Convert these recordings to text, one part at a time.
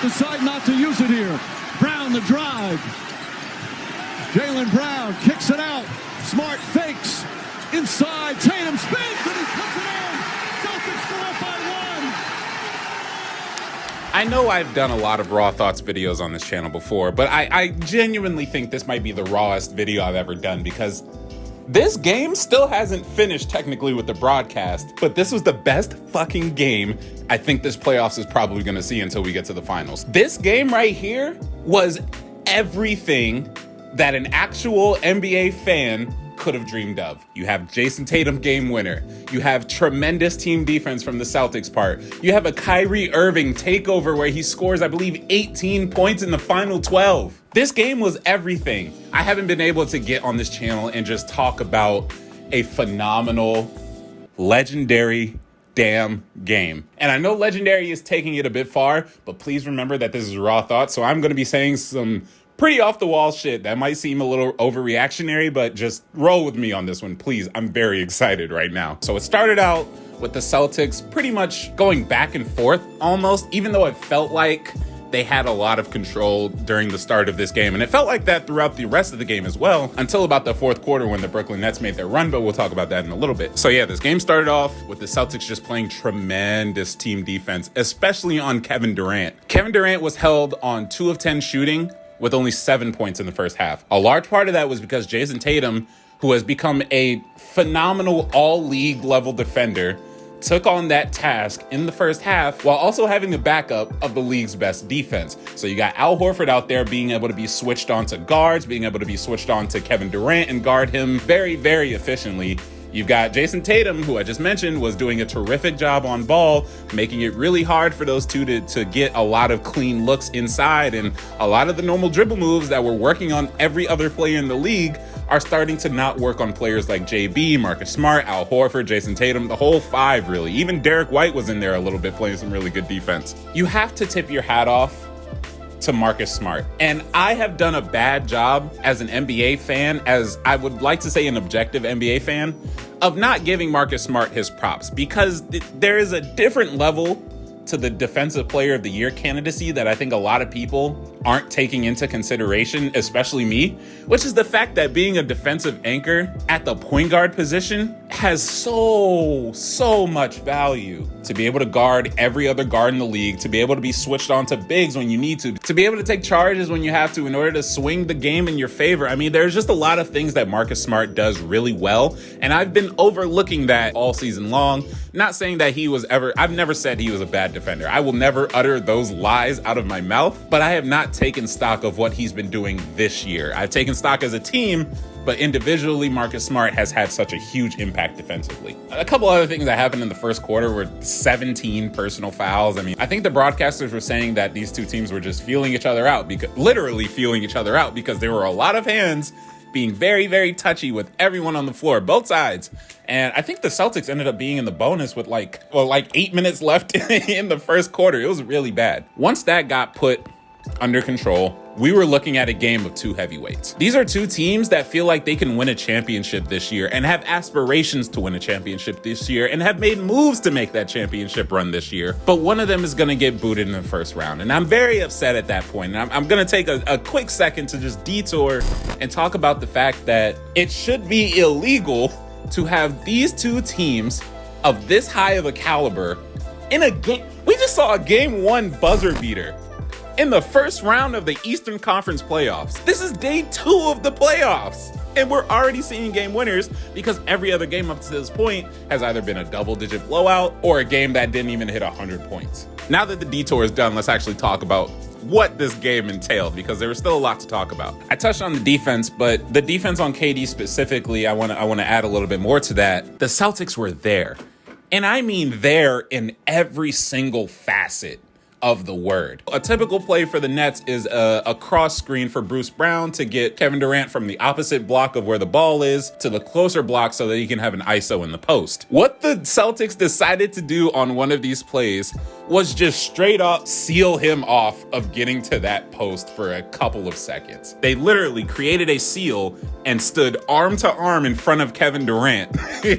decide not to use it here. Brown the drive. Jaylen Brown kicks it out. Smart fakes. Inside. Tatum spins and he puts it in. Celtics go up by 1. I know I've done a lot of Raw Thoughts videos on this channel before, but I genuinely think this might be the rawest video I've ever done because this game still hasn't finished technically with the broadcast, but this was the best fucking game I think this playoffs is probably going to see until we get to the finals. This game right here was everything that an actual NBA fan could have dreamed of. You have Jayson Tatum game winner. You have tremendous team defense from the Celtics part. You have a Kyrie Irving takeover where he scores, I believe, 18 points in the final 12. This game was everything. I haven't been able to get on this channel and just talk about a phenomenal, legendary damn game. And I know legendary is taking it a bit far, but please remember that this is Raw Thoughts, so I'm going to be saying some pretty off-the-wall shit that might seem a little overreactionary, but just roll with me on this one, please. I'm very excited right now. So it started out with the Celtics pretty much going back and forth almost, even though it felt like they had a lot of control during the start of this game. And it felt like that throughout the rest of the game as well, until about the fourth quarter when the Brooklyn Nets made their run, but we'll talk about that in a little bit. So yeah, this game started off with the Celtics just playing tremendous team defense, especially on Kevin Durant. Kevin Durant was held on 2 of 10 shooting, with only 7 points in the first half. A large part of that was because Jayson Tatum, who has become a phenomenal all-league level defender, took on that task in the first half while also having the backup of the league's best defense. So you got Al Horford out there being able to be switched on to guards, being able to be switched on to Kevin Durant and guard him very, very efficiently. You've got Jayson Tatum, who I just mentioned was doing a terrific job on ball, making it really hard for those two to get a lot of clean looks inside, and a lot of the normal dribble moves that were working on every other player in the league are starting to not work on players like JB, Marcus Smart, Al Horford, Jayson Tatum, the whole five really. Even Derek White was in there a little bit playing some really good defense. You have to tip your hat off to Marcus Smart. And I have done a bad job as an NBA fan, as I would like to say an objective NBA fan, of not giving Marcus Smart his props, because there is a different level to the Defensive Player of the Year candidacy that I think a lot of people aren't taking into consideration, especially me, which is the fact that being a defensive anchor at the point guard position has so much value. To be able to guard every other guard in the league, to be able to be switched on to bigs when you need to be able to take charges when you have to in order to swing the game in your favor. I mean, there's just a lot of things that Marcus Smart does really well, and I've been overlooking that all season long. Not saying that I've never said he was a bad defender. I will never utter those lies out of my mouth, but I have not taken stock of what he's been doing this year. I've taken stock as a team, but individually, Marcus Smart has had such a huge impact defensively. A couple other things that happened in the first quarter were 17 personal fouls. I mean, I think the broadcasters were saying that these two teams were just feeling each other out, literally feeling each other out, because there were a lot of hands being very, very touchy with everyone on the floor, both sides. And I think the Celtics ended up being in the bonus with like 8 minutes left in the first quarter. It was really bad. Once that got put under control, we were looking at a game of two heavyweights. These are two teams that feel like they can win a championship this year and have aspirations to win a championship this year and have made moves to make that championship run this year. But one of them is going to get booted in the first round. And I'm very upset at that point. And I'm going to take a quick second to just detour and talk about the fact that it should be illegal to have these two teams of this high of a caliber in a game. We just saw a game 1 buzzer beater in the first round of the Eastern Conference playoffs. This is day 2 of the playoffs, and we're already seeing game winners because every other game up to this point has either been a double-digit blowout or a game that didn't even hit 100 points. Now that the detour is done, let's actually talk about what this game entailed, because there was still a lot to talk about. I touched on the defense, but the defense on KD specifically, I want to add a little bit more to that. The Celtics were there, and I mean there in every single facet of the word. A typical play for the Nets is a cross screen for Bruce Brown to get Kevin Durant from the opposite block of where the ball is to the closer block so that he can have an ISO in the post. What the Celtics decided to do on one of these plays was just straight up seal him off of getting to that post for a couple of seconds. They literally created a seal and stood arm to arm in front of Kevin Durant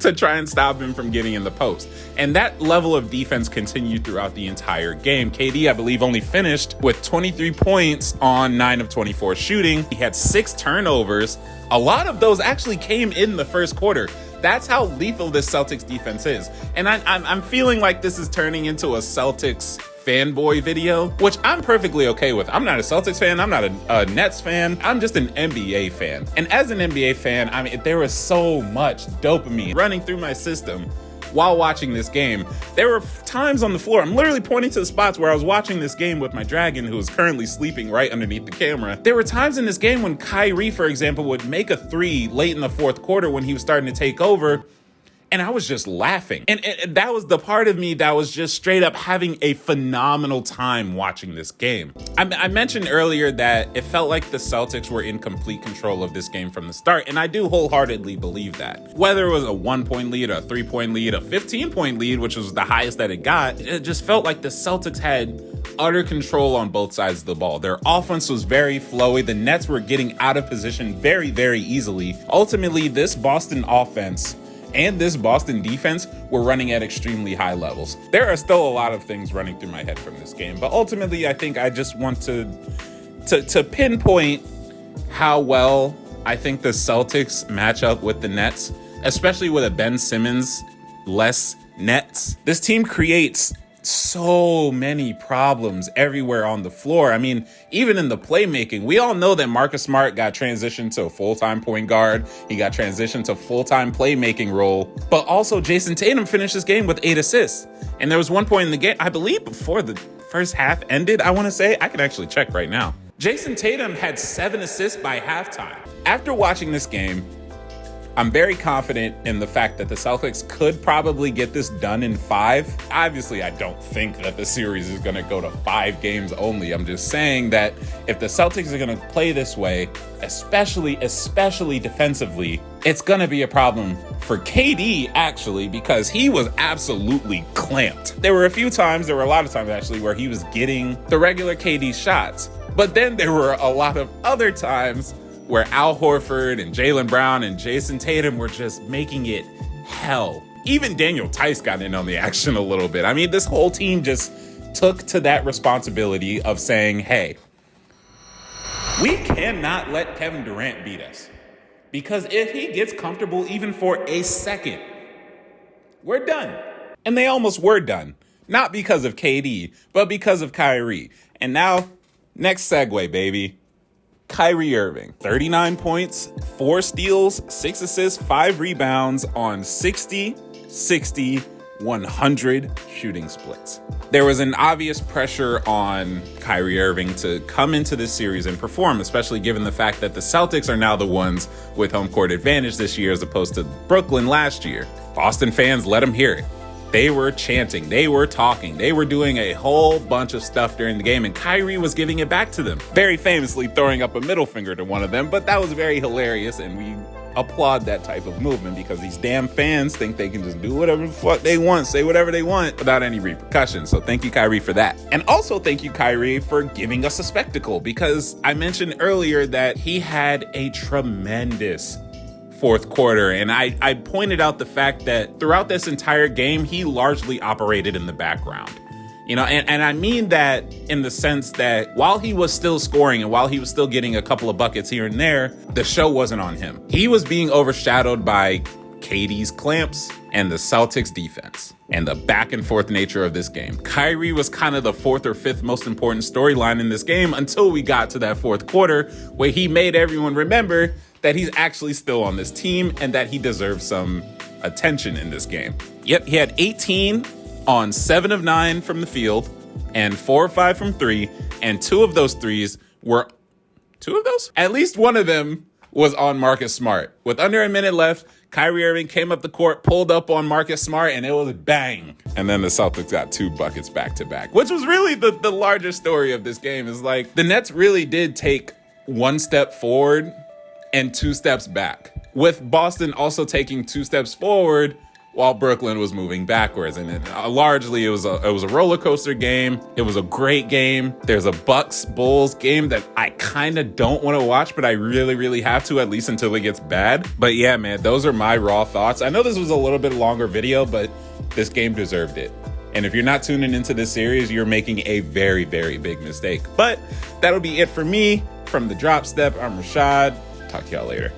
to try and stop him from getting in the post. And that level of defense continued throughout the entire game. KD KD, I believe, only finished with 23 points on 9 of 24 shooting. He had 6 turnovers. A lot of those actually came in the first quarter. That's how lethal this Celtics defense is. And I'm feeling like this is turning into a Celtics fanboy video, which I'm perfectly okay with. I'm not a Celtics fan. I'm not a Nets fan. I'm just an NBA fan. And as an NBA fan, I mean, there was so much dopamine running through my system while watching this game. There were times on the floor, I'm literally pointing to the spots where I was watching this game with my dragon, who is currently sleeping right underneath the camera. There were times in this game when Kyrie, for example, would make a 3 late in the fourth quarter when he was starting to take over, and I was just laughing. And that was the part of me that was just straight up having a phenomenal time watching this game. I mentioned earlier that it felt like the Celtics were in complete control of this game from the start, and I do wholeheartedly believe that. Whether it was a 1-point lead, a 3-point lead, a 15-point lead, which was the highest that it got, it just felt like the Celtics had utter control on both sides of the ball. Their offense was very flowy. The Nets were getting out of position very, very easily. Ultimately, this Boston offense and this Boston defense were running at extremely high levels. There are still a lot of things running through my head from this game, but ultimately I think I just want to pinpoint how well I think the Celtics match up with the Nets, especially with a Ben Simmons-less Nets. This team creates so many problems everywhere on the floor. I mean, even in the playmaking, we all know that Marcus Smart got transitioned to a full-time point guard. He got transitioned to full-time playmaking role. But also, Jayson Tatum finished this game with 8 assists. And there was one point in the game, I believe before the first half ended, I want to say. I can actually check right now. Jayson Tatum had 7 assists by halftime. After watching this game, I'm very confident in the fact that the Celtics could probably get this done in 5. Obviously, I don't think that the series is going to go to 5 games only. I'm just saying that if the Celtics are going to play this way, especially defensively, it's going to be a problem for KD, actually, because he was absolutely clamped. There were a lot of times actually where he was getting the regular KD shots, but then there were a lot of other times where Al Horford and Jaylen Brown and Jayson Tatum were just making it hell. Even Daniel Tice got in on the action a little bit. I mean, this whole team just took to that responsibility of saying, hey, we cannot let Kevin Durant beat us. Because if he gets comfortable even for a second, we're done. And they almost were done. Not because of KD, but because of Kyrie. And now, next segue, baby. Kyrie Irving, 39 points, 4 steals, 6 assists, 5 rebounds on 60, 60, 100 shooting splits. There was an obvious pressure on Kyrie Irving to come into this series and perform, especially given the fact that the Celtics are now the ones with home court advantage this year as opposed to Brooklyn last year. Boston fans let him hear it. They were chanting, they were talking, they were doing a whole bunch of stuff during the game, and Kyrie was giving it back to them, very famously throwing up a middle finger to one of them, but that was very hilarious, and we applaud that type of movement because these damn fans think they can just do whatever the fuck they want, say whatever they want without any repercussions. So thank you, Kyrie, for that. And also thank you, Kyrie, for giving us a spectacle, because I mentioned earlier that he had a tremendous fourth quarter, and I pointed out the fact that throughout this entire game, he largely operated in the background. You know, and I mean that in the sense that while he was still scoring and while he was still getting a couple of buckets here and there, the show wasn't on him. He was being overshadowed by KD's clamps and the Celtics defense and the back and forth nature of this game. Kyrie was kind of the 4th or 5th most important storyline in this game until we got to that fourth quarter where he made everyone remember that he's actually still on this team and that he deserves some attention in this game. Yep, he had 18 on 7 of 9 from the field and 4 or 5 from 3, and 2 of those threes were... 2 of those? At least one of them was on Marcus Smart. With under a minute left, Kyrie Irving came up the court, pulled up on Marcus Smart, and it was bang. And then the Celtics got 2 buckets back to back, which was really the larger story of this game. Is like the Nets really did take 1 step forward and 2 steps back, with Boston also taking 2 steps forward while Brooklyn was moving backwards. And largely it was a roller coaster game. It was a great game. There's a Bucks-Bulls game that I kind of don't want to watch, but I really, really have to, at least until it gets bad. But yeah, man, those are my raw thoughts. I know this was a little bit longer video, but this game deserved it. And if you're not tuning into this series, you're making a very, very big mistake. But that'll be it for me. From the Drop Step, I'm Rashad. Talk to y'all later.